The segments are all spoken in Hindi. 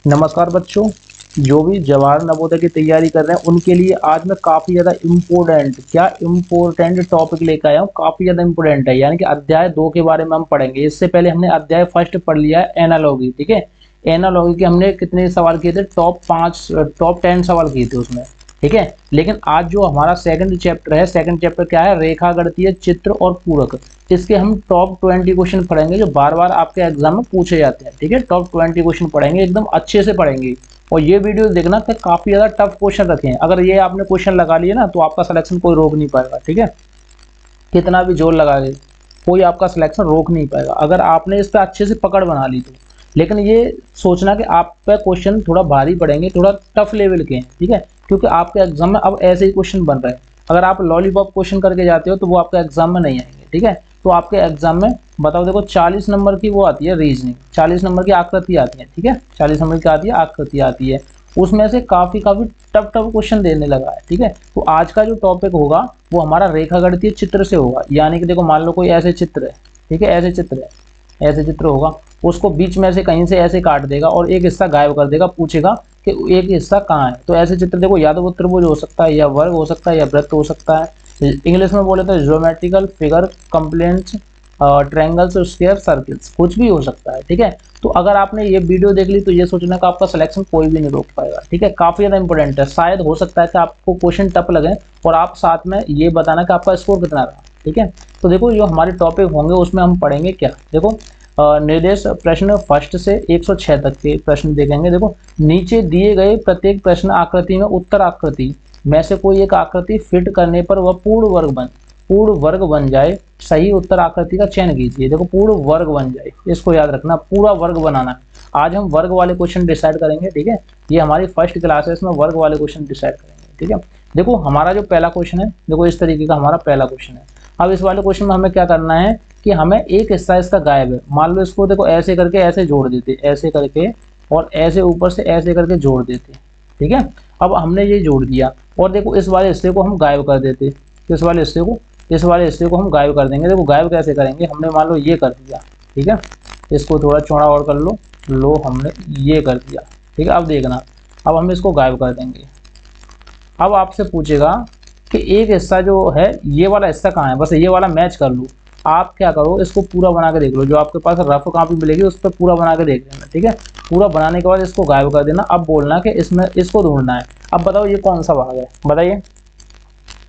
नमस्कार बच्चों, जो भी जवाहर नवोदय की तैयारी कर रहे हैं उनके लिए आज मैं काफ़ी ज़्यादा इम्पोर्टेंट टॉपिक लेकर आया हूँ। काफ़ी ज़्यादा इम्पोर्टेंट है, यानी कि अध्याय 2 के बारे में हम पढ़ेंगे। इससे पहले हमने अध्याय फर्स्ट पढ़ लिया है, एनालॉगी। ठीक है, एनालॉगी के हमने कितने सवाल किए थे? टॉप 10 सवाल किए थे उसमें। ठीक है, लेकिन आज जो हमारा सेकंड चैप्टर है, सेकंड चैप्टर क्या है? रेखा गणितीय, चित्र और पूरक। इसके हम टॉप 20 क्वेश्चन पढ़ेंगे जो बार बार आपके एग्जाम में पूछे जाते हैं। ठीक है, टॉप 20 क्वेश्चन पढ़ेंगे, एकदम अच्छे से पढ़ेंगे। और ये वीडियो देखना कि काफी ज्यादा टफ क्वेश्चन रखे हैं। अगर ये आपने क्वेश्चन लगा लिए ना तो आपका सिलेक्शन कोई रोक नहीं पाएगा। ठीक है, कितना भी जोर लगा ले कोई आपका सिलेक्शन रोक नहीं पाएगा, अगर आपने इस पर अच्छे से पकड़ बना ली तो। लेकिन ये सोचना कि आप पे क्वेश्चन थोड़ा भारी पड़ेंगे, थोड़ा टफ लेवल के हैं। ठीक है, क्योंकि आपके एग्जाम में अब ऐसे ही क्वेश्चन बन रहे हैं। अगर आप लॉलीपॉप क्वेश्चन करके जाते हो तो वो आपके एग्जाम में नहीं आएंगे। ठीक है, तो आपके एग्जाम में बताओ, देखो 40 नंबर की वो आती है रीजनिंग, 40 नंबर की आकृति आती है। ठीक है, 40 नंबर की आती है आकृति आती है, उसमें से काफी काफी टफ टफ क्वेश्चन देने लगा है। ठीक है, तो आज का जो टॉपिक होगा वो हमारा रेखा गणितीय चित्र से होगा। यानी कि देखो, मान लो कोई ऐसे चित्र है। ठीक है, ऐसे चित्र है, ऐसे चित्र होगा, उसको बीच में से कहीं से ऐसे काट देगा और एक हिस्सा गायब कर देगा, पूछेगा कि एक हिस्सा कहाँ है। तो ऐसे चित्र देखो, या तो वो त्रिभुज हो सकता है, या वर्ग हो सकता है, या वृत्त हो सकता है। इंग्लिश में बोले तो geometrical figure, complaints, triangles, square, circles, कुछ भी हो सकता है। ठीक है, तो अगर आपने ये वीडियो देख ली तो ये सोचना कि आपका सिलेक्शन कोई भी नहीं रोक पाएगा। ठीक है, काफी ज्यादा इंपॉर्टेंट है। शायद हो सकता है कि आपको क्वेश्चन टफ लगे और आप साथ में ये बताना कि आपका स्कोर कितना रहा। ठीक है, तो देखो जो हमारे टॉपिक होंगे उसमें हम पढ़ेंगे क्या। देखो, निर्देश प्रश्न फर्स्ट से 106 तक के प्रश्न देखेंगे। देखो, नीचे दिए गए प्रत्येक प्रश्न आकृति में उत्तर आकृति में से कोई एक आकृति फिट करने पर वह पूर्ण वर्ग बन जाए, सही उत्तर आकृति का चयन कीजिए। देखो, पूर्ण वर्ग बन जाए, इसको याद रखना, पूरा वर्ग बनाना। आज हम वर्ग वाले क्वेश्चन डिसाइड करेंगे। ठीक है, ये हमारी फर्स्ट क्लास है, इसमें वर्ग वाले क्वेश्चन डिसाइड करेंगे। ठीक है, देखो हमारा जो पहला क्वेश्चन है, देखो इस तरीके का हमारा पहला क्वेश्चन है। अब इस वाले क्वेश्चन में हमें क्या करना है कि हमें एक हिस्सा इसका गायब है। मान लो इसको देखो ऐसे करके ऐसे जोड़ देते, ऐसे करके और ऐसे ऊपर से ऐसे करके जोड़ देते। ठीक है, अब हमने ये जोड़ दिया और देखो इस वाले हिस्से को हम गायब कर देते। इस वाले हिस्से को, इस वाले हिस्से को हम गायब कर देंगे। देखो गायब कैसे करेंगे, हमने मान लो ये कर दिया। ठीक है, इसको थोड़ा चौड़ा और कर लो हमने ये कर दिया। ठीक है, अब देखना, अब हम इसको गायब कर देंगे। अब आपसे पूछेगा कि एक हिस्सा जो है, ये वाला हिस्सा कहाँ है, बस ये वाला मैच कर लो। आप क्या करो, इसको पूरा बना के देख लो, जो आपके पास रफ कॉपी मिलेगी उस पर पूरा बना के देख लेना। ठीक है, पूरा बनाने के बाद इसको गायब कर देना। अब बोलना कि इसमें इसको ढूंढना है। अब बताओ ये कौन सा भाग है, बताइए।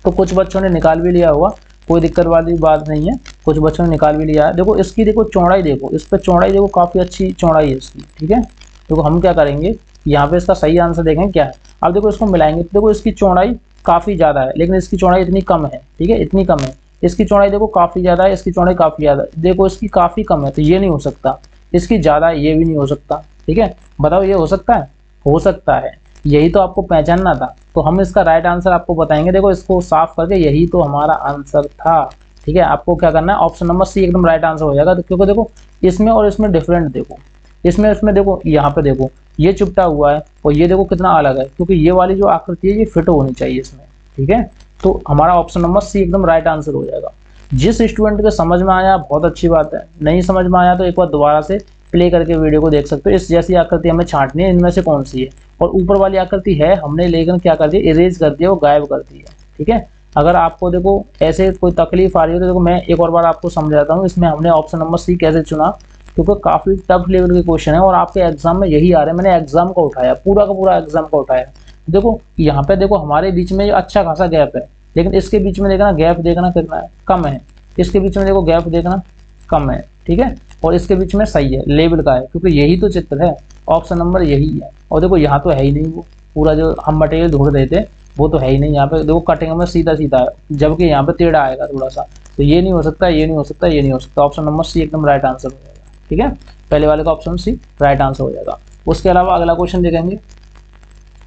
तो कुछ बच्चों ने निकाल भी लिया होगा, कोई दिक्कत वाली बात नहीं है, कुछ बच्चों ने निकाल भी लिया है। देखो इसकी, देखो चौड़ाई, देखो इस पर चौड़ाई, देखो काफ़ी अच्छी चौड़ाई है इसकी। ठीक है, देखो हम क्या करेंगे, यहाँ पे इसका सही आंसर देखें क्या है। अब देखो इसको मिलाएंगे तो देखो इसकी चौड़ाई काफ़ी ज़्यादा है, लेकिन इसकी चौड़ाई इतनी कम है। ठीक है, इतनी कम है। इसकी चौड़ाई देखो काफ़ी ज़्यादा है, इसकी चौड़ाई काफ़ी ज़्यादा है। देखो इसकी काफ़ी कम है तो ये नहीं हो सकता, इसकी ज़्यादा है, ये भी नहीं हो सकता। ठीक है, बताओ ये हो सकता है? हो सकता है, यही तो आपको पहचानना था। तो हम इसका राइट आंसर आपको बताएंगे। देखो इसको साफ करके, यही तो हमारा आंसर था। ठीक है, आपको क्या करना है, ऑप्शन नंबर सी एकदम राइट आंसर हो जाएगा। तो क्योंकि देखो इसमें और इसमें डिफरेंट देखो, इसमें देखो, यहाँ पे देखो ये चिपटा हुआ है और ये देखो कितना अलग है, क्योंकि ये वाली जो आकृति है ये फिट होनी चाहिए इसमें। ठीक है, तो हमारा ऑप्शन नंबर सी एकदम राइट आंसर हो जाएगा। जिस स्टूडेंट के समझ में आया बहुत अच्छी बात है, नहीं समझ में आया तो एक बार दोबारा से प्ले करके वीडियो को देख सकते हो। इस जैसी आकृति हमें छांटनी है, इनमें से कौन सी है। और ऊपर वाली आकृति है हमने, लेकिन क्या कर दिया, इरेज कर दिया, वो गायब कर दिया। ठीक है, अगर आपको देखो ऐसे कोई तकलीफ आ रही है तो देखो मैं एक और बार आपको समझाता हूँ। इसमें हमने ऑप्शन नंबर सी कैसे चुना, क्योंकि काफी टफ लेवल के क्वेश्चन है और आपके एग्जाम में यही आ रहे हैं। मैंने एग्जाम का उठाया, पूरा का पूरा एग्जाम का उठाया। देखो यहाँ पे देखो हमारे बीच में अच्छा खासा गैप है, लेकिन इसके बीच में देखना गैप, देखना कितना है, कम है। इसके बीच में देखो गैप देखना कम है। ठीक है, और इसके बीच में सही है, लेवल का है, क्योंकि यही तो चित्र है। ऑप्शन नंबर यही है। और देखो यहाँ तो है ही नहीं, वो पूरा जो हम मटेरियल ढूंढ रहे थे वो तो है ही नहीं। यहाँ पे देखो कटिंग में सीधा सीधा है, जबकि यहाँ पे टेढ़ा आएगा थोड़ा सा। तो ये नहीं हो सकता, ये नहीं हो सकता, ये नहीं हो सकता। ऑप्शन नंबर सी एकदम राइट आंसर हो जाएगा। ठीक है, पहले वाले का ऑप्शन सी राइट आंसर हो जाएगा। उसके अलावा अगला क्वेश्चन देखेंगे।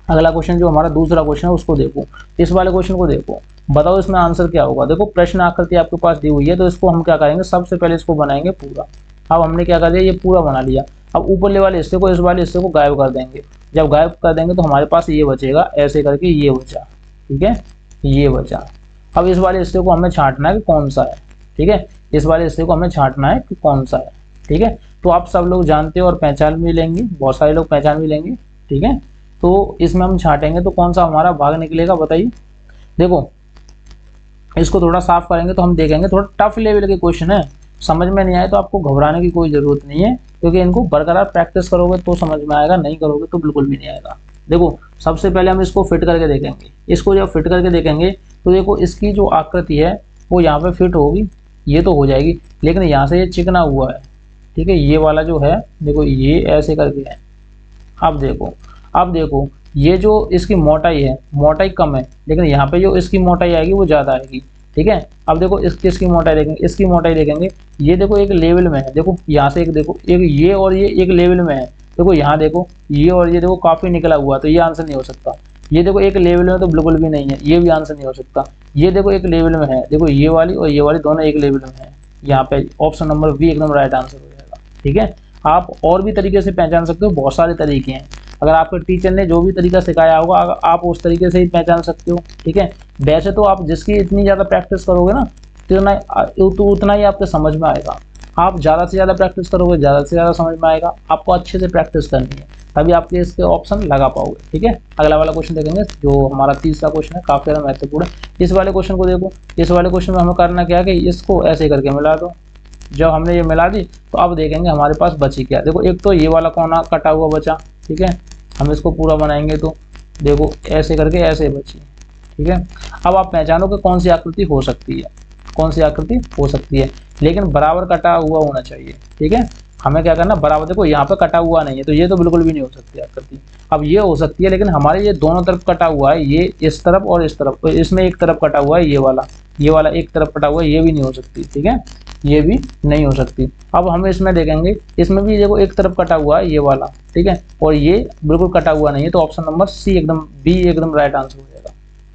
अगला क्वेश्चन जो हमारा दूसरा क्वेश्चन है उसको देखो, इस वाले क्वेश्चन को देखो, बताओ इसमें आंसर क्या होगा। देखो प्रश्न आकृति आपके पास दी हुई है, तो इसको हम क्या करेंगे, सबसे पहले इसको बनाएंगे पूरा। अब हमने क्या कर दिया, ये पूरा बना लिया। अब ऊपर वाले हिस्से को, इस वाले हिस्से को गायब कर देंगे। जब गायब कर देंगे तो हमारे पास ये बचेगा, ऐसे करके ये बचा। ठीक है, ये बचा। अब इस वाले हिस्से को हमें छांटना है कि कौन सा है। ठीक है, इस वाले हिस्से को हमें छांटना है कि कौन सा है। ठीक है, तो आप सब लोग जानते हो और पहचान भी लेंगे, बहुत सारे लोग पहचान भी लेंगे, ठीक है। तो इसमें हम छांटेंगे तो कौन सा हमारा भाग निकलेगा बताइए। देखो इसको थोड़ा साफ करेंगे तो हम देखेंगे थोड़ा टफ लेवल के क्वेश्चन है, समझ में नहीं आए तो आपको घबराने की कोई ज़रूरत नहीं है, क्योंकि इनको बरकरार प्रैक्टिस करोगे तो समझ में आएगा, नहीं करोगे तो बिल्कुल भी नहीं आएगा। देखो सबसे पहले हम इसको फिट करके देखेंगे। इसको जब फिट करके देखेंगे तो देखो इसकी जो आकृति है वो यहाँ पे फिट होगी, ये तो हो जाएगी, लेकिन यहाँ से ये चिकना हुआ है, ठीक है। ये वाला जो है देखो ये ऐसे करके है। अब देखो ये जो इसकी मोटाई है, मोटाई कम है, लेकिन यहाँ पे जो इसकी मोटाई आएगी वो ज़्यादा आएगी, ठीक है। अब देखो इसकी मोटाई देखेंगे, इसकी मोटाई देखेंगे, ये देखो एक लेवल में है, देखो यहाँ से एक देखो एक ये और ये एक लेवल में है, देखो यहाँ देखो ये और ये देखो काफ़ी निकला हुआ, तो ये आंसर नहीं हो सकता। ये देखो एक लेवल में तो बिल्कुल भी नहीं है, ये भी आंसर नहीं हो सकता। ये देखो एक लेवल में है, देखो ये वाली और ये वाली दोनों एक लेवल में है, यहाँ पे ऑप्शन नंबर बी एकदम राइट आंसर हो जाएगा, ठीक है। आप और भी तरीके से पहचान सकते हो, बहुत सारे तरीके हैं, अगर आपके टीचर ने जो भी तरीका सिखाया होगा आप उस तरीके से ही पहचान सकते हो, ठीक है। वैसे तो आप जिसकी इतनी ज़्यादा प्रैक्टिस करोगे ना तो उतना ही आपको समझ में आएगा। आप ज़्यादा से ज़्यादा प्रैक्टिस करोगे, ज़्यादा से ज़्यादा समझ में आएगा। आपको अच्छे से प्रैक्टिस करनी है, तभी आपके इसके ऑप्शन लगा पाओगे, ठीक है। अगला वाला क्वेश्चन देखेंगे जो हमारा तीसरा क्वेश्चन है, काफ़ी ज़्यादा महत्वपूर्ण है। इस वाले क्वेश्चन को देखो, इस वाले क्वेश्चन में हमें करना क्या है कि इसको ऐसे करके मिला दो। जब हमने ये मिला दी तो अब देखेंगे हमारे पास बची क्या। देखो एक तो ये वाला कोना कटा हुआ बचा, ठीक है। हम इसको पूरा बनाएंगे तो देखो ऐसे करके ऐसे बची, ठीक है। अब आप पहचानो कि कौन सी आकृति हो सकती है, कौन सी आकृति हो सकती है, लेकिन बराबर कटा हुआ होना चाहिए, ठीक है। हमें क्या करना, बराबर, देखो यहाँ पे कटा हुआ नहीं है तो ये तो बिल्कुल भी नहीं हो सकती आकृति। अब ये हो सकती है, लेकिन हमारे ये दोनों तरफ कटा हुआ है, ये इस तरफ और इस तरफ, तो इसमें एक तरफ कटा हुआ है, ये वाला एक तरफ कटा हुआ है, ये भी नहीं हो सकती, ठीक है, ये भी नहीं हो सकती। अब हम इसमें देखेंगे, इसमें भी देखो एक तरफ कटा हुआ है ये वाला, ठीक है, और ये बिल्कुल कटा हुआ नहीं है, तो ऑप्शन नंबर सी एकदम बी एकदम राइट आंसर हो जाएगा,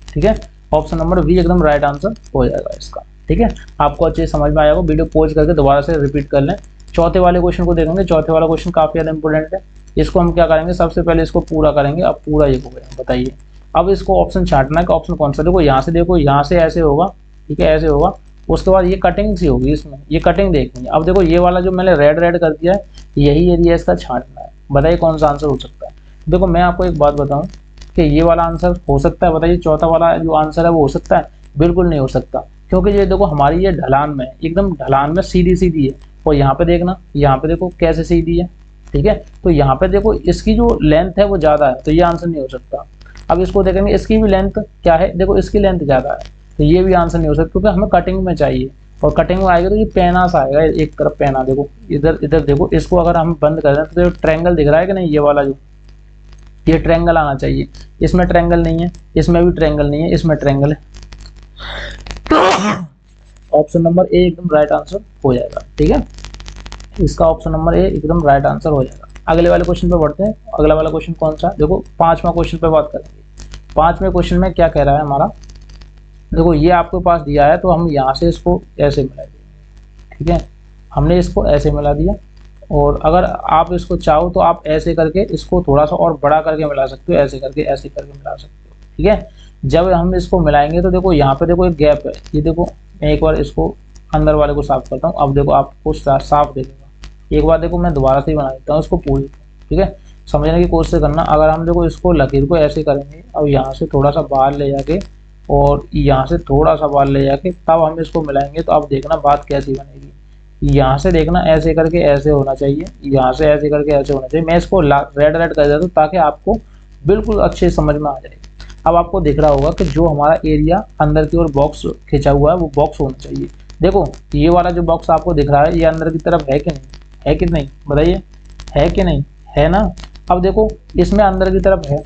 ठीक है। ऑप्शन नंबर बी एकदम राइट आंसर हो जाएगा इसका, ठीक है। आपको अच्छे समझ में आएगा, वीडियो पॉज करके दोबारा से रिपीट कर लें। चौथे वाले क्वेश्चन को देखेंगे। चौथे वाला क्वेश्चन काफी ज्यादा इंपॉर्टेंट है। इसको हम क्या करेंगे, सबसे पहले इसको पूरा करेंगे। अब पूरा ये हो गया, बताइए अब इसको ऑप्शन छांटना है कि ऑप्शन कौन सा। देखो यहाँ से, देखो यहाँ से ऐसे होगा, ठीक है, ऐसे होगा, उसके बाद ये कटिंग सी होगी, इसमें ये कटिंग देखनी है। अब देखो ये वाला जो मैंने रेड रेड कर दिया है, यही एरिया इसका छांटना है। बताइए कौन सा आंसर हो सकता है। देखो मैं आपको एक बात बताऊं कि ये वाला आंसर हो सकता है, बताइए चौथा वाला जो आंसर है वो हो सकता है, बिल्कुल नहीं हो सकता, क्योंकि ये देखो हमारी ये ढलान में, एकदम ढलान में सीधी सीधी है, और यहाँ पे देखना, यहाँ पे देखो कैसे सीधी है, ठीक है। तो यहाँ पे देखो इसकी जो लेंथ है वो ज्यादा है, तो ये आंसर नहीं हो सकता। अब इसको देखेंगे, इसकी भी लेंथ क्या है, देखो इसकी लेंथ ज्यादा है, तो ये भी आंसर नहीं हो सकता, क्योंकि हमें कटिंग में चाहिए, और कटिंग में आएगा तो ये पैना सा आएगा, एक तरफ पैना, देखो इधर इधर देखो, इसको अगर हम बंद कर दें तो ट्रायंगल दिख रहा है कि नहीं, ये वाला जो ये ट्रायंगल आना चाहिए, इसमें ट्रायंगल नहीं है, इसमें भी ट्रायंगल नहीं है, इसमें ट्रायंगल है। ऑप्शन नंबर ए एकदम राइट आंसर हो जाएगा, ठीक है। इसका ऑप्शन नंबर ए एकदम राइट आंसर हो जाएगा। अगले वाले क्वेश्चन पे बढ़ते हैं। अगला वाला क्वेश्चन कौन सा, देखो पांचवा क्वेश्चन पे बात करेंगे। पांचवें क्वेश्चन में क्या कह रहा है हमारा, देखो ये आपके पास दिया है, तो हम यहाँ से इसको ऐसे मिला देंगे, ठीक है। हमने इसको ऐसे मिला दिया, और अगर आप इसको चाहो तो आप ऐसे करके इसको थोड़ा सा और बड़ा करके मिला सकते हो, ऐसे करके मिला सकते हो, ठीक है। जब हम इसको मिलाएंगे तो देखो यहाँ पे देखो एक गैप है, ये देखो मैं एक बार इसको अंदर वाले को साफ करता हूँ। अब देखो आपको साफ देखेगा, एक बार देखो मैं दोबारा से ही बना देता हूँ इसको पूरी, ठीक है। समझने की कोशिश करना। अगर हम देखो इसको लकीर को ऐसे करेंगे, अब यहाँ से थोड़ा सा बाहर ले जाके और यहाँ से थोड़ा सा बाहर ले जाके तब हम इसको मिलाएंगे, तो अब देखना बात कैसी बनेगी। यहाँ से देखना ऐसे करके ऐसे होना चाहिए, यहाँ से ऐसे करके ऐसे होना चाहिए। मैं इसको रेड रेड कर देता हूँ ताकि आपको बिल्कुल अच्छे समझ में आ जाए। अब आपको दिख रहा होगा कि जो हमारा एरिया अंदर की ओर बॉक्स खिंचा हुआ है वो बॉक्स होना चाहिए। देखो ये वाला जो बॉक्स आपको दिख रहा है ये अंदर की तरफ है कि नहीं, है कि नहीं, बताइए है कि नहीं, है ना। अब देखो इसमें अंदर की तरफ है,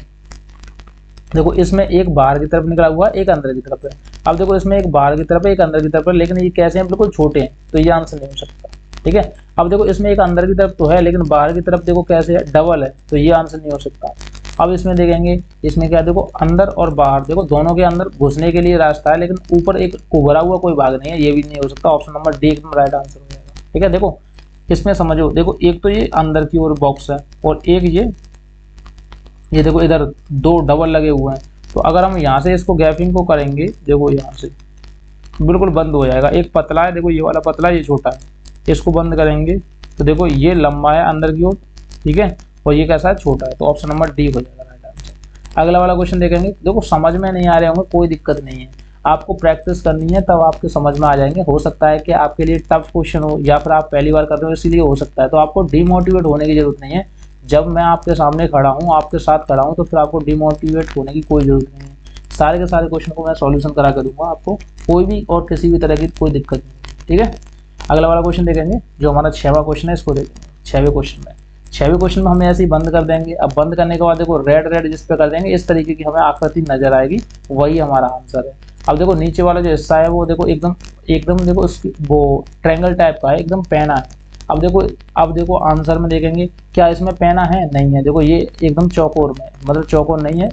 देखो इसमें एक बाहर की तरफ निकला हुआ है, एक अंदर की तरफ है। अब देखो इसमें एक बाहर की तरफ है, एक अंदर की तरफ है, लेकिन ये कैसे हैं, बिल्कुल छोटे हैं, तो ये आंसर नहीं हो सकता, ठीक है। अब देखो इसमें एक अंदर की तरफ तो है, लेकिन बाहर की तरफ देखो कैसे है, डबल है, तो ये आंसर नहीं हो सकता। अब इसमें देखेंगे, इसमें क्या, देखो अंदर और बाहर, देखो दोनों के अंदर घुसने के लिए रास्ता है, लेकिन ऊपर एक उभरा हुआ कोई भाग नहीं है, ये भी नहीं हो सकता। ऑप्शन नंबर डी एकदम राइट आंसर हो जाएगा, ठीक है। देखो इसमें समझो, देखो एक तो ये अंदर की ओर बॉक्स है, और एक ये देखो इधर दो डबल लगे हुए हैं। तो अगर हम यहाँ से इसको गैपिंग को करेंगे, देखो यहाँ से बिल्कुल बंद हो जाएगा। एक पतला है, देखो ये वाला पतला है, ये छोटा है, इसको बंद करेंगे तो देखो ये लंबा है अंदर की ओर, ठीक है, और ये कैसा है, छोटा है, तो ऑप्शन नंबर डी हो जाएगा राइट आंसर। अगला वाला क्वेश्चन देखेंगे, देखो समझ में नहीं आ रहे होंगे, कोई दिक्कत नहीं है, आपको प्रैक्टिस करनी है तब आपके समझ में आ जाएंगे। हो सकता है कि आपके लिए टफ क्वेश्चन हो या फिर आप पहली बार कर रहे हो इसीलिए हो सकता है, तो आपको डिमोटिवेट होने की जरूरत नहीं है। जब मैं आपके सामने खड़ा हूँ, आपके साथ खड़ा हूँ, तो फिर आपको डिमोटिवेट होने की कोई जरूरत नहीं है। सारे के सारे क्वेश्चन को मैं सॉल्यूशन करा कर दूंगा आपको, कोई भी और किसी भी तरह की कोई दिक्कत नहीं, ठीक है। अगला वाला क्वेश्चन देखेंगे, जो हमारा 6वां क्वेश्चन है, इसको देखेंगे। 6वें क्वेश्चन में हमें ऐसे ही बंद कर देंगे। अब बंद करने के बाद देखो रेड रेड जिस पे कर देंगे, इस तरीके की हमें आकृति नजर आएगी, वही हमारा आंसर है। अब देखो नीचे वाला जो हिस्सा है वो देखो एकदम एकदम देखो उसकी वो ट्रायंगल टाइप का है, एकदम पैना है। अब देखो आंसर में देखेंगे, क्या इसमें पैना है, नहीं है। देखो ये एकदम चौकोर में, मतलब चौकोर नहीं है,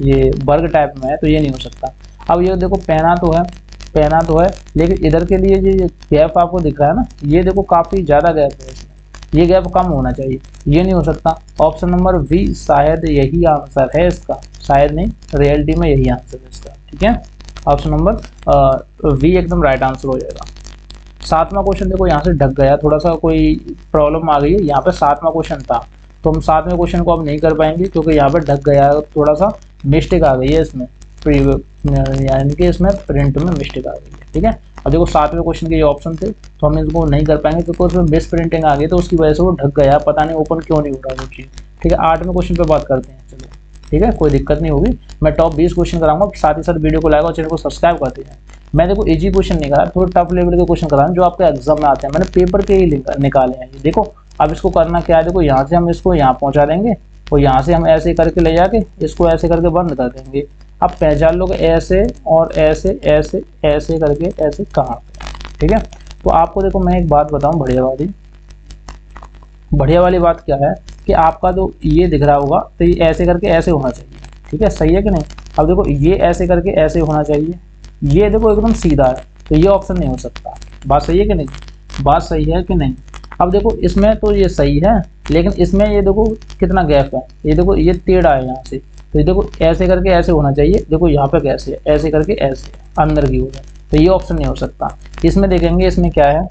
ये वर्ग टाइप में है, तो ये नहीं हो सकता। अब ये देखो पैना तो है, लेकिन इधर के लिए ये गैप आपको दिख रहा है ना, ये देखो काफी ज्यादा गैप है इसमें, ये गैप कम होना चाहिए, ये नहीं हो सकता। ऑप्शन नंबर बी शायद यही आंसर है इसका, शायद नहीं, रियलिटी में यही आंसर है इसका, ठीक है। ऑप्शन नंबर बी एकदम राइट आंसर हो जाएगा। 7वां क्वेश्चन देखो यहाँ से ढक गया, थोड़ा सा कोई प्रॉब्लम आ गई है, यहाँ पे 7वां क्वेश्चन था, तो हम 7वें क्वेश्चन को अब नहीं कर पाएंगे क्योंकि यहाँ पे ढक गया है, थोड़ा सा मिस्टेक आ गई है इसमें, यानी कि इसमें प्रिंट में मिस्टेक आ गई है, ठीक है। अब देखो 7वें क्वेश्चन के ये ऑप्शन थे, तो हम इसको नहीं कर पाएंगे क्योंकि उसमें मिस प्रिंटिंग आ गई, तो उसकी वजह से वो ढक गया, पता नहीं ओपन क्यों नहीं हो रहा वो चीज़, ठीक है। 8वें क्वेश्चन पे बात करते हैं, चलो ठीक है, कोई दिक्कत नहीं होगी। मैं टॉप 20 क्वेश्चन कराऊंगा, साथ ही साथ वीडियो को लाइक और चैनल को सब्सक्राइब करते हैं। मैं देखो इजी क्वेश्चन नहीं करा, थोड़े टफ लेवल के क्वेश्चन करा जो आपके एग्जाम में आते हैं, मैंने पेपर के ही निकाले हैं ये देखो। अब इसको करना क्या है, देखो यहाँ से हम इसको यहाँ पहुँचा देंगे और यहाँ से हम ऐसे करके ले जाके इसको ऐसे करके बंद कर देंगे। अब पहचान लो ऐसे और ऐसे ऐसे ऐसे करके ऐसे कहाँ पे, ठीक है। तो आपको देखो मैं एक बात बताऊं, बढ़िया वाली बात क्या है कि आपका जो ये दिख रहा होगा, तो ये ऐसे करके ऐसे होना चाहिए, ठीक है, सही है कि नहीं। अब देखो ये ऐसे करके ऐसे होना चाहिए, ये देखो एकदम सीधा है, तो ये ऑप्शन नहीं हो सकता। बात सही है कि नहीं, बात सही है कि नहीं। अब देखो इसमें तो ये सही है, लेकिन इसमें ये देखो कितना गैप है, ये देखो ये टेढ़ा है यहाँ से, तो ये देखो ऐसे करके ऐसे होना चाहिए, देखो यहाँ पे कैसे है, ऐसे करके ऐसे अंदर की ओर है, तो ये ऑप्शन नहीं हो सकता। इसमें देखेंगे इसमें क्या है,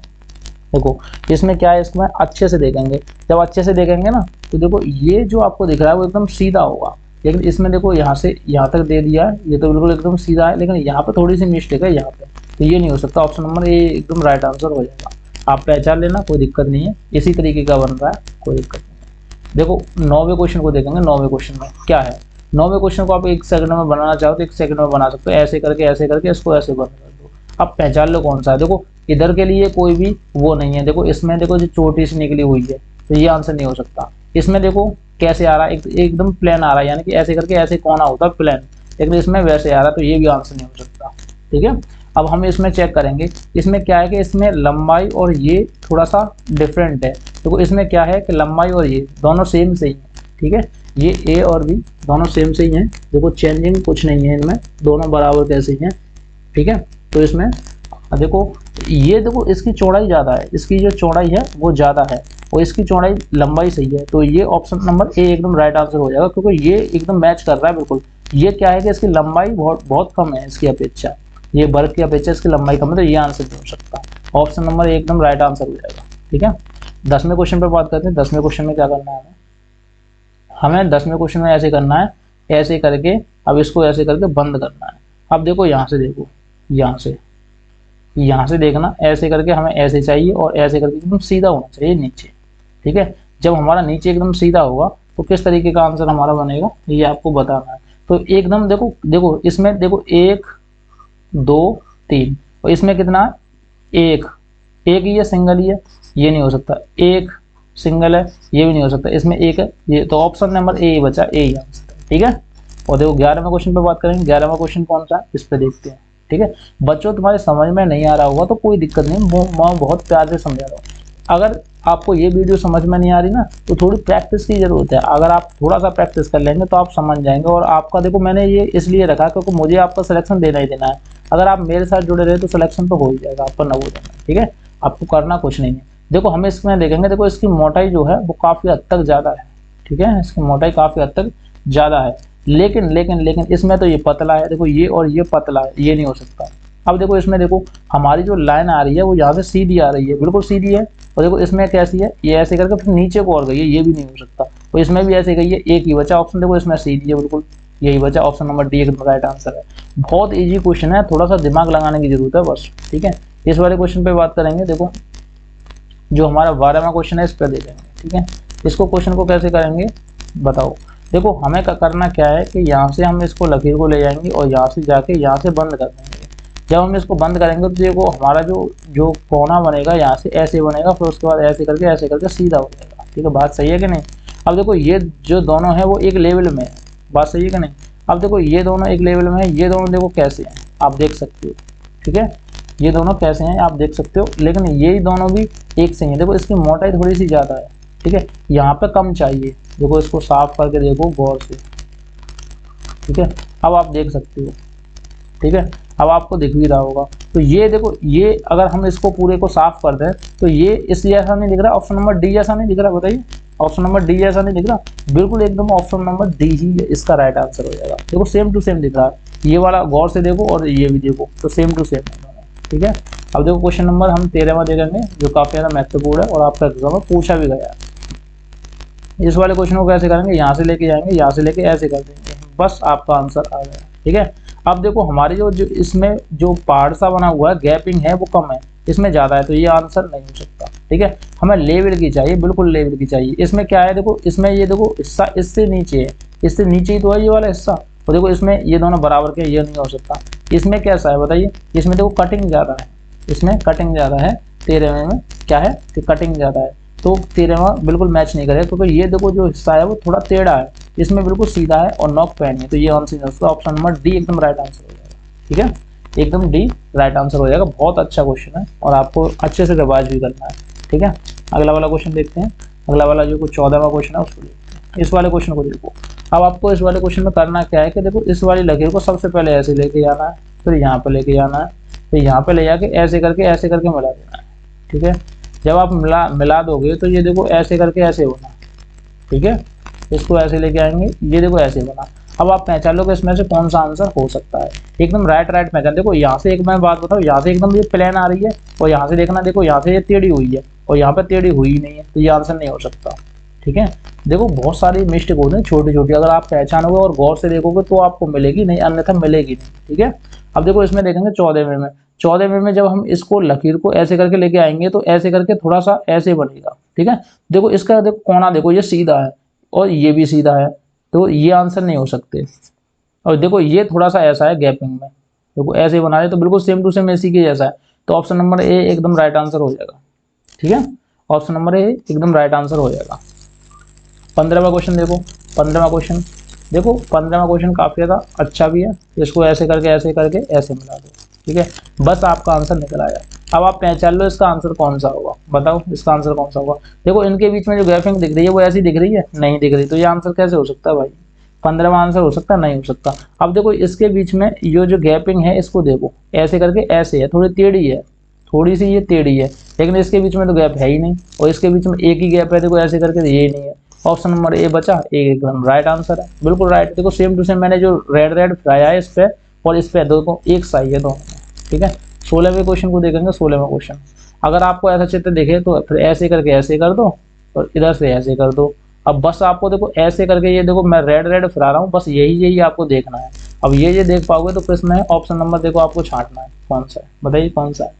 देखो इसमें क्या है, इसमें अच्छे से देखेंगे, जब अच्छे से देखेंगे ना, तो देखो ये जो आपको दिख रहा है वो एकदम सीधा होगा, लेकिन इसमें देखो यहाँ से यहाँ तक दे दिया है, ये तो बिल्कुल एकदम सीधा है, लेकिन यहाँ पे थोड़ी सी मिस्टेक है यहाँ पे, तो ये नहीं हो सकता। ऑप्शन नंबर ए एकदम राइट आंसर हो जाएगा, आप पहचान लेना, कोई दिक्कत नहीं है, इसी तरीके का बन रहा है, कोई दिक्कत नहीं है। देखो 9वें क्वेश्चन को देखेंगे, 9वें क्वेश्चन में क्या है, 9वें क्वेश्चन को आप 1 सेकंड में बनाना चाहो तो 1 सेकंड में बना सकते हो, ऐसे करके इसको ऐसे बंद कर दो। अब पहचान लो कौन सा है, देखो इधर के लिए कोई भी वो नहीं है, देखो इसमें देखो जो चोटी से निकली हुई है, तो ये आंसर नहीं हो सकता। इसमें देखो कैसे आ रहा है, एकदम प्लेन आ रहा है, यानी कि ऐसे करके ऐसे कोना होता है प्लेन, लेकिन इसमें वैसे आ रहा है, तो ये भी आंसर नहीं हो सकता, ठीक है। अब हम इसमें चेक करेंगे, इसमें क्या है कि इसमें लंबाई और ये थोड़ा सा डिफरेंट है, देखो इसमें क्या है कि लंबाई और ये दोनों सेम से ही है, ठीक है, ये ए और बी दोनों सेम से ही हैं, देखो चेंजिंग कुछ नहीं है इनमें, दोनों बराबर कैसे ही हैं, ठीक है। तो इसमें देखो ये देखो इसकी चौड़ाई ज़्यादा है, इसकी जो चौड़ाई है वो ज़्यादा है और इसकी चौड़ाई लंबाई सही है, तो ये ऑप्शन नंबर ए एकदम राइट आंसर हो जाएगा, क्योंकि ये एकदम मैच कर रहा है बिल्कुल। ये क्या है कि इसकी लंबाई बहुत कम है इसकी अपेक्षा, ये वर्ग की अपेक्षा इसकी लंबाई कम है, तो ये आंसर नहीं हो सकता। ऑप्शन नंबर ए एकदम राइट आंसर हो जाएगा, ठीक है। 10वें क्वेश्चन पर बात करते हैं। 10वें क्वेश्चन में क्या करना है हमें 10वें क्वेश्चन में ऐसे करना है, ऐसे करके अब इसको ऐसे करके बंद करना है। अब देखो यहाँ से देखो, यहाँ से देखना, ऐसे करके हमें ऐसे चाहिए और ऐसे करके एकदम सीधा होना चाहिए नीचे, ठीक है। जब हमारा नीचे एकदम सीधा होगा तो किस तरीके का आंसर हमारा बनेगा ये आपको बताना है। तो एकदम देखो इसमें देखो 1 2 3 और इसमें कितना है, एक ही है, सिंगल ही है, ये नहीं हो सकता। एक सिंगल है, ये भी नहीं हो सकता, इसमें एक है, ये तो ऑप्शन नंबर ए ही बचा, ए ही आंसर, ठीक है। और देखो 11वें क्वेश्चन पे बात करेंगे। 11वां क्वेश्चन कौन सा है इस पे देखते हैं, ठीक है। बच्चों तुम्हारे समझ में नहीं आ रहा होगा तो कोई दिक्कत नहीं, मैं बहुत प्यार से समझा रहा हूँ। अगर आपको ये वीडियो समझ में नहीं आ रही ना, तो थोड़ी प्रैक्टिस की जरूरत है, अगर आप थोड़ा सा प्रैक्टिस कर लेंगे तो आप समझ जाएंगे। और आपका देखो मैंने ये इसलिए रखा क्योंकि मुझे आपका सिलेक्शन देना ही देना है, अगर आप मेरे साथ जुड़े रहे तो सिलेक्शन तो हो ही जाएगा आपका, न हो जाना, ठीक है। आपको करना कुछ नहीं है। देखो हम इसमें देखेंगे, देखो इसकी मोटाई जो है वो काफी हद तक ज्यादा है, ठीक है, इसकी मोटाई काफी हद तक ज्यादा है, लेकिन इसमें तो ये पतला है, देखो ये और ये पतला है, ये नहीं हो सकता। अब देखो इसमें देखो हमारी जो लाइन आ रही है वो यहाँ से सीधी आ रही है, बिल्कुल सीधी है, और देखो इसमें कैसी है, ये ऐसे करके फिर नीचे को और गई है, ये भी नहीं हो सकता। तो इसमें भी ऐसे गई है, एक ही बचा ऑप्शन, देखो इसमें सी डी है, बिल्कुल यही बचा, ऑप्शन नंबर डी एकदम राइट आंसर है। बहुत इजी क्वेश्चन है, थोड़ा सा दिमाग लगाने की जरूरत है बस, ठीक है। इस वाले क्वेश्चन पे बात करेंगे। देखो जो हमारा 12वां क्वेश्चन है इस पर देखेंगे, ठीक है। इसको क्वेश्चन को कैसे करेंगे बताओ। देखो हमें करना क्या है कि यहाँ से हम इसको लकीर को ले जाएंगे और यहाँ से जाके यहाँ से बंद कर देंगे। जब हम इसको बंद करेंगे तो देखो हमारा जो कोना बनेगा यहाँ से ऐसे बनेगा, फिर उसके बाद ऐसे करके सीधा हो जाएगा, ठीक है। बात सही है कि नहीं। अब देखो ये जो दोनों है वो एक लेवल में है, बात सही है कि नहीं। अब देखो ये दोनों एक लेवल में है, ये दोनों देखो कैसे हैं आप देख सकते हो, ठीक है। ये दोनों कैसे हैं आप देख सकते हो, लेकिन ये दोनों भी एक से ही है। देखो इसकी मोटाई थोड़ी सी ज़्यादा है, ठीक है, यहाँ पे कम चाहिए। देखो इसको साफ करके देखो गौर से, ठीक है। अब आप देख सकते हो, ठीक है, अब आपको दिख भी रहा होगा। तो ये देखो, ये अगर हम इसको पूरे को साफ कर दें तो ये इस जैसा नहीं दिख रहा, ऑप्शन नंबर डी जैसा नहीं दिख रहा, बताइए ऑप्शन नंबर डी जैसा नहीं दिख रहा, बिल्कुल एकदम ऑप्शन नंबर डी ही इसका राइट आंसर हो जाएगा। देखो सेम टू सेम दिख रहा है, ये वाला गौर से देखो और ये भी देखो, तो सेम टू सेम है, ठीक है। अब देखो क्वेश्चन नंबर हम 13वां देखेंगे, जो काफी ज्यादा महत्वपूर्ण है और आपका एग्जाम में पूछा भी गया है। इस वाले क्वेश्चन को कैसे करेंगे, यहाँ से लेके जाएंगे, यहाँ से लेके ऐसे कर देंगे, बस आपका आंसर आ गया, ठीक है। अब देखो हमारी जो इसमें जो पहाड़ सा बना हुआ है, गैपिंग है वो कम है, इसमें ज्यादा है, तो ये आंसर नहीं हो सकता, ठीक है। हमें लेवल की चाहिए, बिल्कुल लेवल की चाहिए। इसमें क्या है, देखो इसमें ये देखो हिस्सा इससे नीचे है, इससे नीचे ही तो है ये वाला हिस्सा, और देखो इसमें ये दोनों बराबर के, ये नहीं हो सकता। इसमें कैसा है बताइए, इसमें देखो कटिंग ज्यादा है, इसमें कटिंग ज्यादा है, 13वें में क्या है कि कटिंग ज्यादा है, तो 13वां बिल्कुल मैच नहीं करेगा, क्योंकि ये देखो जो हिस्सा है वो थोड़ा टेढ़ा है, इसमें बिल्कुल सीधा है और नॉक पैन है, तो ये आंसर ऑप्शन नंबर डी एकदम राइट आंसर हो जाएगा, ठीक है, एकदम डी राइट आंसर हो जाएगा। बहुत अच्छा क्वेश्चन है और आपको अच्छे से रिवाइज भी करना है, ठीक है। अगला वाला क्वेश्चन देखते हैं, अगला वाला जो 14वां क्वेश्चन है उसको देखते हैं। इस वाले क्वेश्चन को देखो, अब आपको इस वाले क्वेश्चन में करना क्या है कि देखो इस वाली लकीर को सबसे पहले ऐसे लेके जाना है, फिर यहाँ पे लेके जाना है, फिर यहाँ पे ले जाके ऐसे करके मिला देना है, ठीक है। जब आप मिला दोगे तो ये देखो ऐसे करके ऐसे होना, ठीक है। इसको ऐसे लेके आएंगे, ये देखो ऐसे बना। अब आप पहचान लो कि इसमें से कौन सा आंसर हो सकता है, एकदम राइट पहचान। देखो यहाँ से एक मैं बात बताऊँ, यहाँ से एकदम ये प्लेन आ रही है और यहाँ से देखना, देखो यहाँ से ये टेढ़ी हुई है और यहाँ पे टेढ़ी हुई नहीं है, तो ये आंसर नहीं हो सकता, ठीक है। देखो बहुत सारी मिस्टेक होती है छोटी छोटी, अगर आप पहचानोगे और गौर से देखोगे तो आपको मिलेगी, नहीं अन्यथा मिलेगी नहीं, ठीक है। अब देखो इसमें देखेंगे 14वें में जब हम इसको लकीर को ऐसे करके लेके आएंगे तो ऐसे करके थोड़ा सा ऐसे बनेगा, ठीक है। देखो इसका देखो कोना देखो, ये सीधा है और ये भी सीधा है, तो ये आंसर नहीं हो सकते। और देखो ये थोड़ा सा ऐसा है गैपिंग में, देखो ऐसे बना रहे तो बिल्कुल सेम टू सेम इसी के जैसा है, तो ऑप्शन नंबर ए एकदम राइट आंसर हो जाएगा, ठीक है। ऑप्शन नंबर ए एकदम राइट आंसर हो जाएगा। 15वां क्वेश्चन देखो, 15वां क्वेश्चन देखो, 15वां क्वेश्चन काफी ज्यादा अच्छा भी है। इसको ऐसे करके ऐसे मिला दो, ठीक है, बस आपका आंसर निकल आया। अब आप पहचान लो इसका आंसर कौन सा होगा, बताओ इसका आंसर कौन सा होगा। देखो इनके बीच में जो गैपिंग दिख रही है वो ऐसी दिख रही है, नहीं दिख रही, तो ये आंसर कैसे हो सकता है भाई, 15वां आंसर हो सकता है, नहीं हो सकता। अब देखो इसके बीच में ये जो गैपिंग है इसको देखो, ऐसे करके ऐसे है, थोड़ी टेढ़ी है, थोड़ी सी ये टेढ़ी है, लेकिन इसके बीच में तो गैप है ही नहीं, और इसके बीच में एक ही गैप है, देखो ऐसे करके ये नहीं है। ऑप्शन नंबर ए बचा, एकदम राइट आंसर है, बिल्कुल राइट। देखो सेम टू सेम मैंने जो रेड फैलाया है इस पे और इस पे दो एक सही है दोनों, ठीक है। 16वें क्वेश्चन को देखेंगे। 16वां क्वेश्चन, अगर आपको ऐसा चित्र दिखे तो फिर ऐसे करके ऐसे कर दो और इधर से ऐसे कर दो। अब बस आपको देखो ऐसे करके, ये देखो मैं रेड फिरा रहा हूँ, बस यही आपको देखना है। अब ये देख पाओगे तो किसमें है, ऑप्शन नंबर देखो आपको छांटना है कौन सा है, बताइए कौन सा है,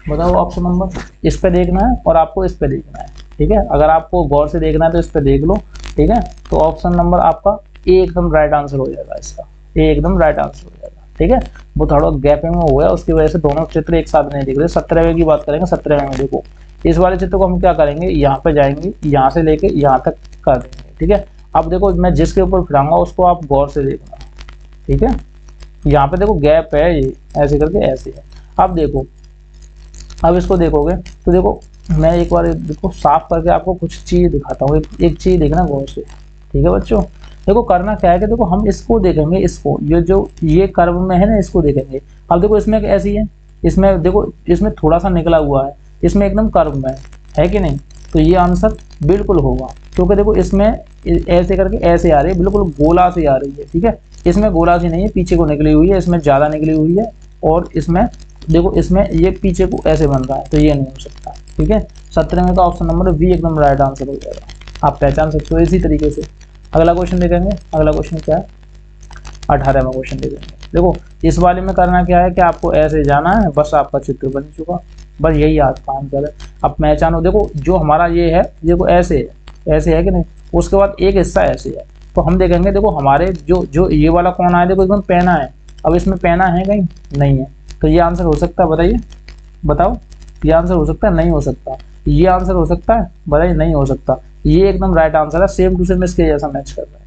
बताओ ऑप्शन नंबर। इस पे देखना है और आपको इस पे देखना है, ठीक है। अगर आपको गौर से देखना है तो इस पे देख लो, ठीक है। तो ऑप्शन नंबर आपका ए एकदम राइट आंसर हो जाएगा, इसका ए एकदम राइट आंसर हो जाएगा, ठीक है। वो थोड़ा गैपिंग में हो गया, उसकी वजह से दोनों चित्र एक साथ नहीं दिख रहे। 17वें की बात करेंगे। 17वें में देखो इस वाले चित्र को हम क्या करेंगे, यहाँ पे जाएंगे, यहाँ से लेके यहाँ तक कर देंगे, ठीक है। अब देखो मैं जिसके ऊपर फिराऊंगा उसको आप गौर से देखना, ठीक है। यहाँ पे देखो गैप है, ये ऐसे करके ऐसे है। अब देखो, अब इसको देखोगे तो देखो मैं एक बार देखो साफ करके आपको कुछ चीज दिखाता हूँ, एक चीज देखना गौर से, ठीक है बच्चों। देखो करना क्या है कि देखो हम इसको देखेंगे, इसको ये कर्व में है ना, इसको देखेंगे। अब देखो इसमें ऐसी है, इसमें देखो इसमें थोड़ा सा निकला हुआ है, इसमें एकदम कर्व में है कि नहीं, तो ये आंसर बिल्कुल होगा, क्योंकि देखो इसमें ऐसे करके ऐसे आ रही है, बिल्कुल गोला से आ रही है, ठीक है। इसमें गोला सी नहीं है, पीछे को निकली हुई है, इसमें ज्यादा निकली हुई है, और इसमें देखो इसमें ये पीछे को ऐसे बन रहा है, तो ये नहीं हो सकता, ठीक है। 17वें का ऑप्शन नंबर बी एकदम राइट आंसर हो जाएगा। आप पहचान सकते हो इसी तरीके से। अगला क्वेश्चन देखेंगे। अगला क्वेश्चन क्या है, 18वां क्वेश्चन देखेंगे। देखो इस वाले में करना क्या है कि आपको ऐसे जाना है, बस आपका चित्र बन चुका, बस यही आपका आंसर है। अब पहचानो, देखो जो हमारा ये है, देखो ऐसे है कि नहीं, उसके बाद एक हिस्सा ऐसे है, तो हम देखेंगे देखो हमारे जो ये वाला कौन आया, देखो एकदम पैना है। अब इसमें पैना है कहीं नहीं है, तो ये आंसर हो सकता है, बताइए बताओ, ये आंसर हो सकता है नहीं हो सकता, ये आंसर हो सकता है, बताइए नहीं हो सकता। ये एकदम राइट आंसर है, सेम टू सेम इसके जैसा मैच कर रहा है,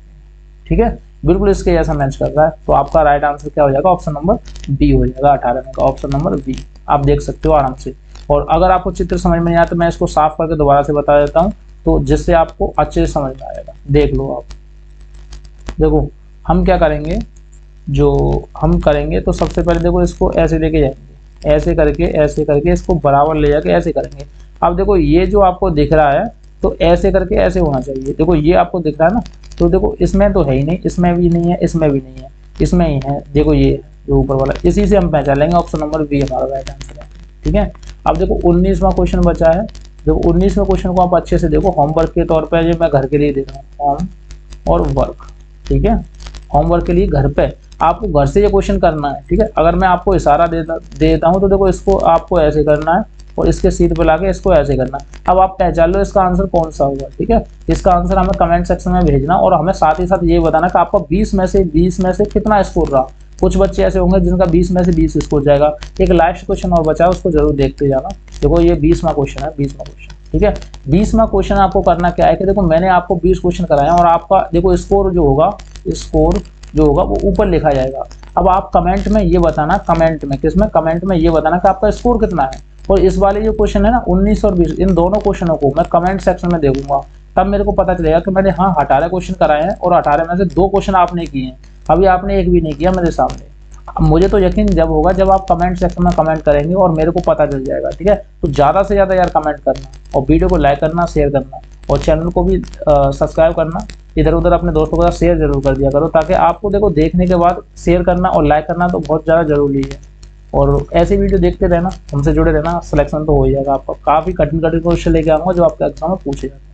ठीक है, बिल्कुल इसके जैसा मैच कर रहा है। तो आपका राइट आंसर क्या हो जाएगा, ऑप्शन नंबर बी हो जाएगा। 18वें का ऑप्शन नंबर बी आप देख सकते हो आराम से। और अगर आपको चित्र समझ में नहीं आया तो मैं इसको साफ करके दोबारा से बता देता हूँ, तो जिससे आपको अच्छे से समझ में आएगा। देख लो आप, देखो हम क्या करेंगे, जो हम करेंगे तो सबसे पहले देखो इसको ऐसे लेके जाएंगे, ऐसे करके इसको बराबर ले जाके ऐसे करेंगे। अब देखो ये जो आपको दिख रहा है, तो ऐसे करके ऐसे होना चाहिए। देखो ये आपको दिख रहा है ना, तो देखो इसमें तो है ही नहीं, इसमें भी नहीं है, इसमें भी नहीं है, इसमें ही है। देखो ये जो ऊपर वाला, इसी से हम पहचान लेंगे, ऑप्शन नंबर बी हमारा राइट आंसर है, ठीक है। अब देखो 19वां क्वेश्चन बचा है। देखो 19वें क्वेश्चन को आप अच्छे से देखो, होमवर्क के तौर पर जो मैं घर के लिए दे रहा हूँ, होम और वर्क, ठीक है। होमवर्क के लिए घर पे आपको घर से ये क्वेश्चन करना है, ठीक है। अगर मैं आपको इशारा देता हूँ तो देखो इसको आपको ऐसे करना है और इसके सीट पे लाके इसको ऐसे करना। अब आप पहचान लो इसका आंसर कौन सा होगा, ठीक है। इसका आंसर हमें कमेंट सेक्शन में भेजना और हमें साथ ही साथ ये बताना कि आपका 20 में से कितना स्कोर रहा। कुछ बच्चे ऐसे होंगे जिनका 20 में से 20 स्कोर जाएगा। एक लास्ट क्वेश्चन और बचा है, उसको जरूर देखते जाना। देखो ये 20वां क्वेश्चन है, 20वां क्वेश्चन, ठीक है। 20वां क्वेश्चन आपको करना क्या है कि देखो मैंने आपको 20 क्वेश्चन कराए और आपका देखो स्कोर जो होगा वो ऊपर लिखा जाएगा। अब आप कमेंट में ये बताना, कमेंट में ये बताना कि आपका स्कोर कितना है। और इस वाले जो क्वेश्चन है ना 19 और 20, इन दोनों क्वेश्चनों को मैं कमेंट सेक्शन में देखूंगा, तब मेरे को पता चलेगा कि मैंने 18 क्वेश्चन कराए हैं और 18 में से 2 क्वेश्चन आपने किए हैं, अभी आपने एक भी नहीं किया मेरे सामने। अब मुझे तो यकीन जब होगा जब आप कमेंट सेक्शन में कमेंट करेंगे और मेरे को पता चल जाएगा, ठीक है। तो ज़्यादा से ज़्यादा यार कमेंट करना और वीडियो को लाइक करना, शेयर करना और चैनल को भी सब्सक्राइब करना। इधर उधर अपने दोस्तों के साथ शेयर जरूर कर दिया करो, ताकि आपको देखो देखने के बाद शेयर करना और लाइक करना तो बहुत ज़्यादा जरूरी है। और ऐसी वीडियो देखते रहना, हमसे जुड़े रहना, सिलेक्शन तो हो जाएगा आपका। काफ़ी कठिन क्वेश्चन लेके आऊँगा जो आपके एग्जाम में पूछे जाते हैं।